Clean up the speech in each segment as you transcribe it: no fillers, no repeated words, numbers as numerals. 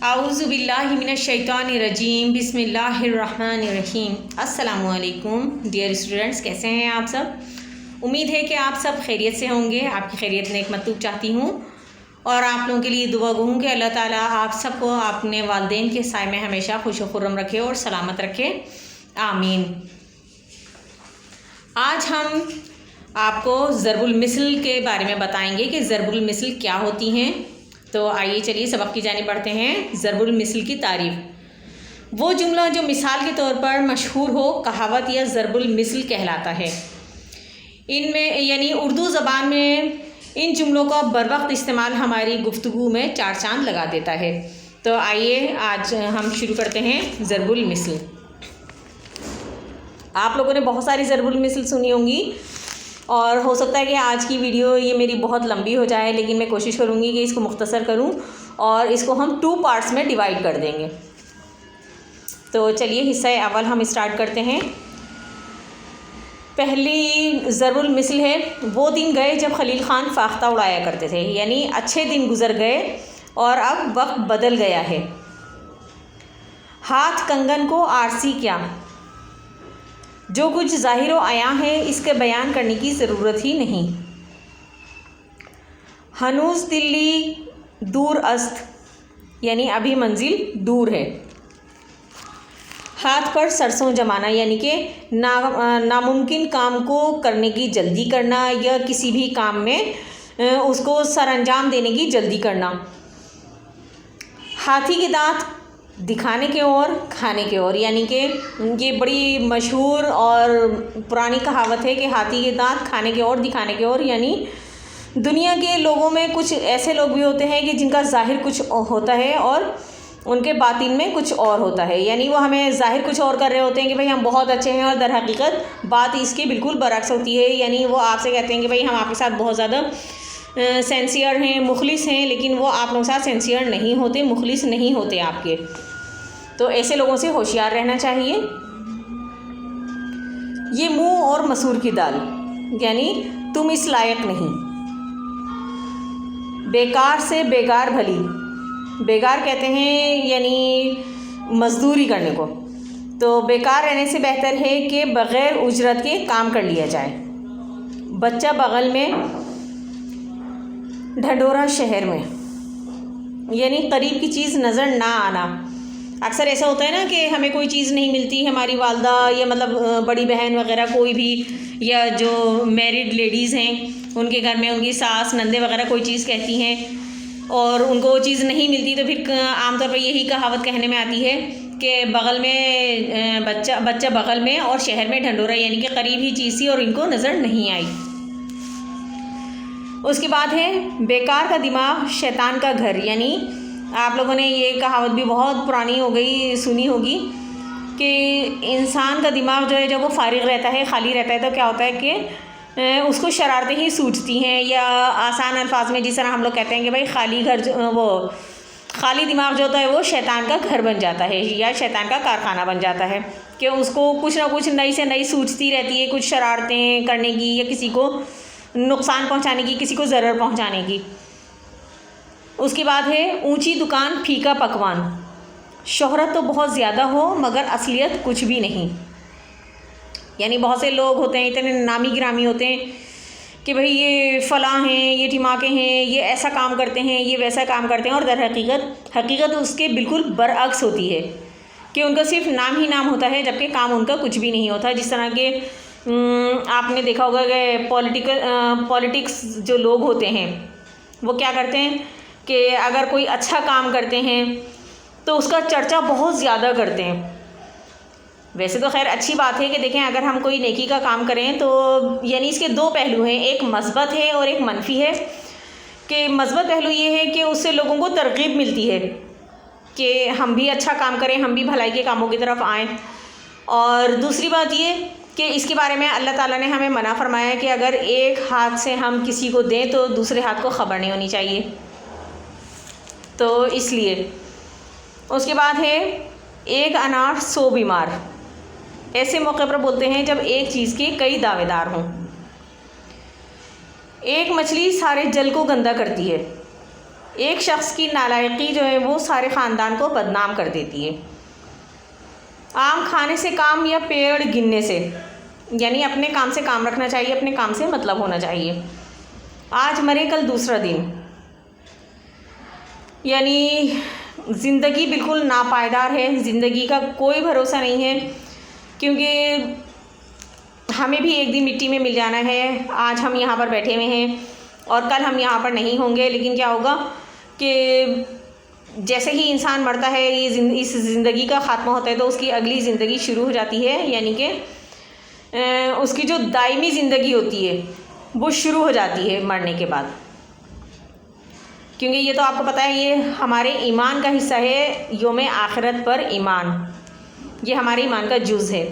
आऊज़ुबिल्लाहि मिनश्शैतानिर्रजीम बिस्मिल्लाहिर्रहमानिर्रहीम। अस्सलामुअलैकुम dear students, कैसे हैं आप सब। उम्मीद है कि आप सब खैरियत से होंगे। आपकी खैरियत नेक मतलूब चाहती हूँ और आप लोगों के लिए दुआ गो हूँ कि अल्लाह ताला आप सबको अपने वालिदैन के साए में हमेशा खुश खुर्रम रखे और सलामत रखे, आमीन। आज हम आपको ज़रबुल मिसल के बारे में बताएंगे कि ज़रबुल मिसल क्या होती हैं। तो आइए चलिए सबक की जानिब बढ़ते हैं। ज़रबुल मिसल की तारीफ़, वो जुमला जो मिसाल के तौर पर मशहूर हो, कहावत या ज़रबुल मिसल कहलाता है। इनमें यानी उर्दू ज़बान में इन जुमलों का बरवक्त इस्तेमाल हमारी गुफ्तगू में चार चांद लगा देता है। तो आइए आज हम शुरू करते हैं ज़रबुल मिसल। आप लोगों ने बहुत सारी ज़रबुल मिसल सुनी होंगी और हो सकता है कि आज की वीडियो ये मेरी बहुत लंबी हो जाए, लेकिन मैं कोशिश करूँगी कि इसको मुख्तसर करूँ और इसको हम 2 पार्ट्स में डिवाइड कर देंगे। तो चलिए हिस्सा अव्वल हम स्टार्ट करते हैं। पहली ज़रबुल मिसल है, वो दिन गए जब खलील ख़ान फ़ाख्ता उड़ाया करते थे, यानी अच्छे दिन गुज़र गए और अब वक्त बदल गया है। हाथ कंगन को आरसी क्या, जो कुछ ज़ाहिर व आया है इसके बयान करने की ज़रूरत ही नहीं। हनूज़ दिल्ली दूर अस्त, यानी अभी मंजिल दूर है। हाथ पर सरसों जमाना, यानी कि नामुमकिन काम को करने की जल्दी करना या किसी भी काम में उसको सरअंजाम देने की जल्दी करना। हाथी के दांत दिखाने के और खाने के और, यानी कि ये बड़ी मशहूर और पुरानी कहावत है कि हाथी के दांत खाने के और दिखाने के और, यानी दुनिया के लोगों में कुछ ऐसे लोग भी होते हैं कि जिनका ज़ाहिर कुछ होता है और उनके बातिन में कुछ और होता है। यानी वो हमें ज़ाहिर कुछ और कर रहे होते हैं कि भाई हम बहुत अच्छे हैं और दर हकीकत बात इसकी बिल्कुल बरअक्स होती है। यानी वो आपसे कहते हैं कि भाई हम आपके साथ बहुत ज़्यादा सेंसियर हैं, मुखलिस हैं, लेकिन वो आप लोगों के साथ सेंसियर नहीं होते, मुखलिस नहीं होते आपके। तो ऐसे लोगों से होशियार रहना चाहिए। ये मुंह और मसूर की दाल, यानी तुम इस लायक नहीं। बेकार से बेगार भली, बेगार कहते हैं यानी मजदूरी करने को। तो बेकार रहने से बेहतर है कि बग़ैर उजरत के काम कर लिया जाए। बच्चा बगल में, ढंढोरा शहर में, यानी करीब की चीज़ नज़र ना आना। अक्सर ऐसा होता है ना कि हमें कोई चीज़ नहीं मिलती, हमारी वालदा या मतलब बड़ी बहन वगैरह कोई भी, या जो मैरिड लेडीज़ हैं उनके घर में उनकी सास नंदे वगैरह कोई चीज़ कहती हैं और उनको वो चीज़ नहीं मिलती, तो फिर आमतौर पर यही कहावत कहने में आती है कि बगल में बच्चा बगल में और शहर में ढंढोरा, यानी कि करीब ही चीज़ थी और इनको नज़र नहीं आई। उसके बाद है बेकार का दिमाग शैतान का घर, यानी आप लोगों ने ये कहावत भी बहुत पुरानी हो गई, सुनी होगी कि इंसान का दिमाग जो है जब वो फारिग रहता है, खाली रहता है, तो क्या होता है कि उसको शरारतें ही सूझती हैं, या आसान अल्फाज में जिस तरह हम लोग कहते हैं कि भाई खाली घर वो खाली दिमाग जो होता है वो शैतान का घर बन जाता है या शैतान का कारखाना बन जाता है कि उसको कुछ ना कुछ नई से नई सूझती रहती है, कुछ शरारतें करने की या किसी को नुकसान पहुंचाने की, किसी को ज़रर पहुंचाने की। उसके बाद है ऊंची दुकान फीका पकवान, शोहरत तो बहुत ज़्यादा हो मगर असलियत कुछ भी नहीं। यानी बहुत से लोग होते हैं इतने नामी गिरामी होते हैं कि भाई ये फ़लाँ हैं, ये टिमाके हैं, ये ऐसा काम करते हैं, ये वैसा काम करते हैं, और दर हकीकत उसके बिल्कुल बरअक्स होती है कि उनका सिर्फ नाम ही नाम होता है जबकि काम उनका कुछ भी नहीं होता। जिस तरह के आपने देखा होगा कि पॉलिटिक्स जो लोग होते हैं वो क्या करते हैं कि अगर कोई अच्छा काम करते हैं तो उसका चर्चा बहुत ज़्यादा करते हैं। वैसे तो खैर अच्छी बात है कि देखें, अगर हम कोई नेकी का काम करें तो यानी इसके 2 पहलू हैं, एक मस्बत है और एक मनफी है। कि मस्बत पहलू ये है कि उससे लोगों को तरगीब मिलती है कि हम भी अच्छा काम करें, हम भी भलाई के कामों की तरफ आएँ। और दूसरी बात ये कि इसके बारे में अल्लाह ताला ने हमें मना फरमाया कि अगर एक हाथ से हम किसी को दें तो दूसरे हाथ को ख़बर नहीं होनी चाहिए, तो इसलिए। उसके बाद है एक अनार 100 बीमार, ऐसे मौके पर बोलते हैं जब एक चीज़ के कई दावेदार हों। एक मछली सारे जल को गंदा करती है, एक शख्स की नालायकी जो है वो सारे ख़ानदान को बदनाम कर देती है। आम खाने से काम या पेड़ गिनने से, यानी अपने काम से काम रखना चाहिए, अपने काम से मतलब होना चाहिए। आज मरे कल दूसरा दिन, यानी ज़िंदगी बिल्कुल नापायदार है, ज़िंदगी का कोई भरोसा नहीं है, क्योंकि हमें भी एक दिन मिट्टी में मिल जाना है। आज हम यहाँ पर बैठे हुए हैं और कल हम यहाँ पर नहीं होंगे, लेकिन क्या होगा कि जैसे ही इंसान मरता है, इस ज़िंदगी का ख़ात्मा होता है, तो उसकी अगली ज़िंदगी शुरू हो जाती है, यानी कि उसकी जो दायमी ज़िंदगी होती है वो शुरू हो जाती है मरने के बाद। क्योंकि ये तो आपको पता है, ये हमारे ईमान का हिस्सा है, यौम आखिरत पर ईमान, ये हमारे ईमान का जुज़ है।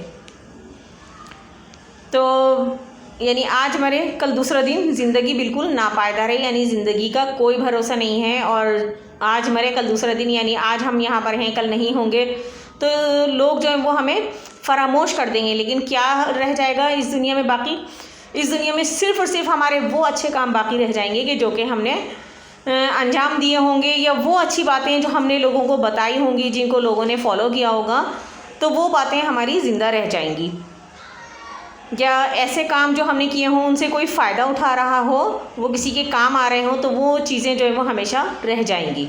तो यानी आज मरे कल दूसरा दिन, ज़िंदगी बिल्कुल नापायदार है, यानी ज़िंदगी का कोई भरोसा नहीं है। और आज मरे कल दूसरा दिन, यानी आज हम यहाँ पर हैं कल नहीं होंगे, तो लोग जो हैं वो हमें फरामोश कर देंगे। लेकिन क्या रह जाएगा इस दुनिया में बाकी? इस दुनिया में सिर्फ़ और सिर्फ हमारे वो अच्छे काम बाकी रह जाएंगे कि जो कि हमने अंजाम दिए होंगे, या वो अच्छी बातें जो हमने लोगों को बताई होंगी, जिनको लोगों ने फॉलो किया होगा, तो वो बातें हमारी ज़िंदा रह जाएंगी। या ऐसे काम जो हमने किए हों उनसे कोई फ़ायदा उठा रहा हो, वो किसी के काम आ रहे हों, तो वो चीज़ें जो है वो हमेशा रह जाएंगी।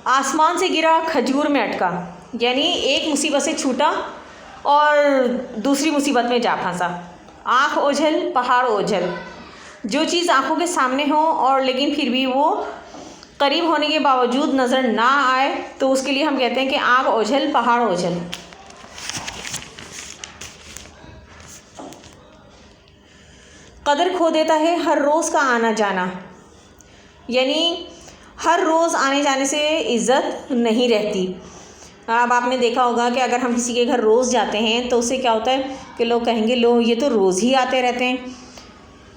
आसमान से गिरा खजूर में अटका, यानी एक मुसीबत से छूटा और दूसरी मुसीबत में जा फंसा। आँख ओझल पहाड़ ओझल, जो चीज़ आँखों के सामने हो और लेकिन फिर भी वो करीब होने के बावजूद नज़र ना आए, तो उसके लिए हम कहते हैं कि आँख ओझल पहाड़ ओझल। कदर खो देता है हर रोज़ का आना जाना, यानी हर रोज़ आने जाने से इज़्ज़त नहीं रहती। अब आपने देखा होगा कि अगर हम किसी के घर रोज़ जाते हैं तो उससे क्या होता है कि लोग कहेंगे लो ये तो रोज़ ही आते रहते हैं,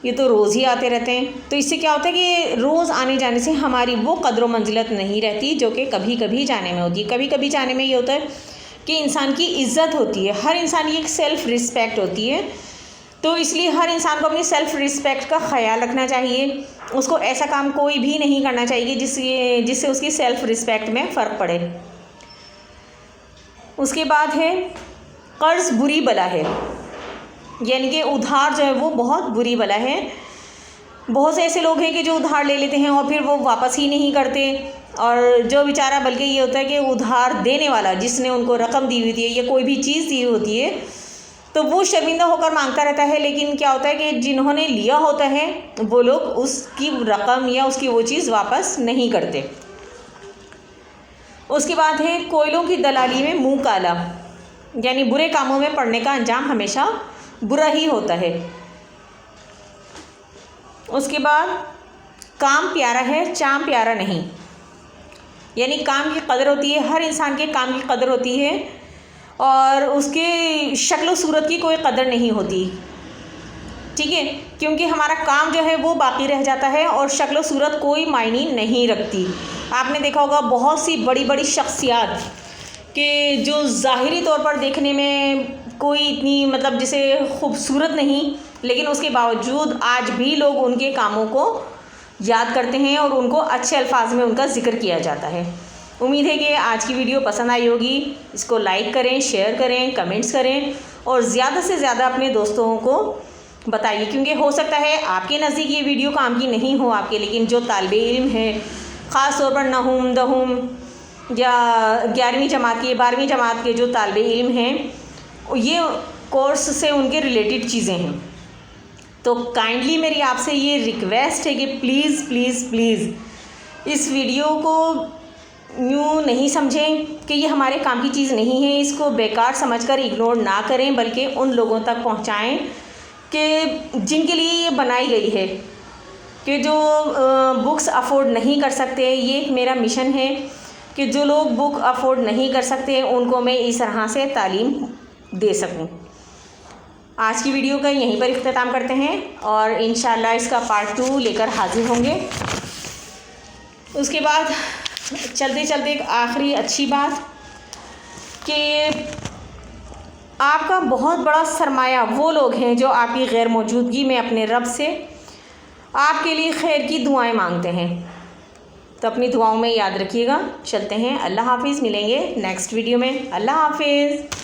ये तो रोज़ ही आते रहते हैं। तो इससे क्या होता है कि रोज़ आने जाने से हमारी वो कदर मंजिलत नहीं रहती जो कि कभी कभी जाने में होती है। कभी कभी जाने में ये होता है कि इंसान की इज़्ज़त होती है, हर इंसान की एक सेल्फ़ रिस्पेक्ट होती है। तो इसलिए हर इंसान को अपनी सेल्फ़ रिस्पेक्ट का ख़याल रखना चाहिए। उसको ऐसा काम कोई भी नहीं करना चाहिए जिससे उसकी सेल्फ़ रिस्पेक्ट में फ़र्क पड़े। उसके बाद है कर्ज़ बुरी बला है, यानी कि उधार जो है वो बहुत बुरी बला है। बहुत से ऐसे लोग हैं कि जो उधार ले लेते हैं और फिर वो वापस ही नहीं करते, और जो बेचारा, बल्कि ये होता है कि उधार देने वाला जिसने उनको रकम दी हुई थी या कोई भी चीज़ दी होती है, तो वो शर्मिंदा होकर मांगता रहता है। लेकिन क्या होता है कि जिन्होंने लिया होता है वो लोग उसकी रकम या उसकी वो चीज़ वापस नहीं करते। उसके बाद है कोयलों की दलाली में मुंह काला, यानी बुरे कामों में पड़ने का अंजाम हमेशा बुरा ही होता है। उसके बाद काम प्यारा है चाम प्यारा नहीं, यानी काम की कदर होती है, हर इंसान के काम की कदर होती है और उसके शक्ल सूरत की कोई कदर नहीं होती, ठीक है, क्योंकि हमारा काम जो है वो बाकी रह जाता है और शक्ल सूरत कोई मायने नहीं रखती। आपने देखा होगा बहुत सी बड़ी बड़ी शख्सियात के जो ज़ाहिरी तौर पर देखने में कोई इतनी मतलब जैसे खूबसूरत नहीं, लेकिन उसके बावजूद आज भी लोग उनके कामों को याद करते हैं और उनको अच्छे अल्फाज में उनका ज़िक्र किया जाता है। उम्मीद है कि आज की वीडियो पसंद आई होगी। इसको लाइक करें, शेयर करें, कमेंट्स करें और ज़्यादा से ज़्यादा अपने दोस्तों को बताइए, क्योंकि हो सकता है आपके नज़दीक ये वीडियो काम की नहीं हो आपके, लेकिन जो तालिबे इल्म है, ख़ास तौर पर नहुम दहुम या 11वीं जमात के 12वीं जमात के जो तालिबे इल्म हैं, ये कोर्स से उनके रिलेटेड चीज़ें हैं। तो काइंडली मेरी आपसे ये रिक्वेस्ट है कि प्लीज़ प्लीज़ प्लीज़ इस वीडियो को यूँ नहीं समझें कि ये हमारे काम की चीज़ नहीं है, इसको बेकार समझकर इग्नोर ना करें, बल्कि उन लोगों तक पहुंचाएं कि जिनके लिए ये बनाई गई है, कि जो बुक्स अफोर्ड नहीं कर सकते। ये मेरा मिशन है कि जो लोग बुक अफोर्ड नहीं कर सकते उनको मैं इस तरह से तालीम दे सकूं। आज की वीडियो का यहीं पर इख्तिताम करते हैं और इंशाल्लाह इसका पार्ट 2 लेकर हाजिर होंगे। उसके बाद चलते चलते एक आखिरी अच्छी बात कि आपका बहुत बड़ा सरमाया वो लोग हैं जो आपकी गैर मौजूदगी में अपने रब से आपके लिए खैर की दुआएं मांगते हैं। तो अपनी दुआओं में याद रखिएगा। चलते हैं, अल्लाह हाफिज़। मिलेंगे नेक्स्ट वीडियो में। अल्लाह हाफिज़।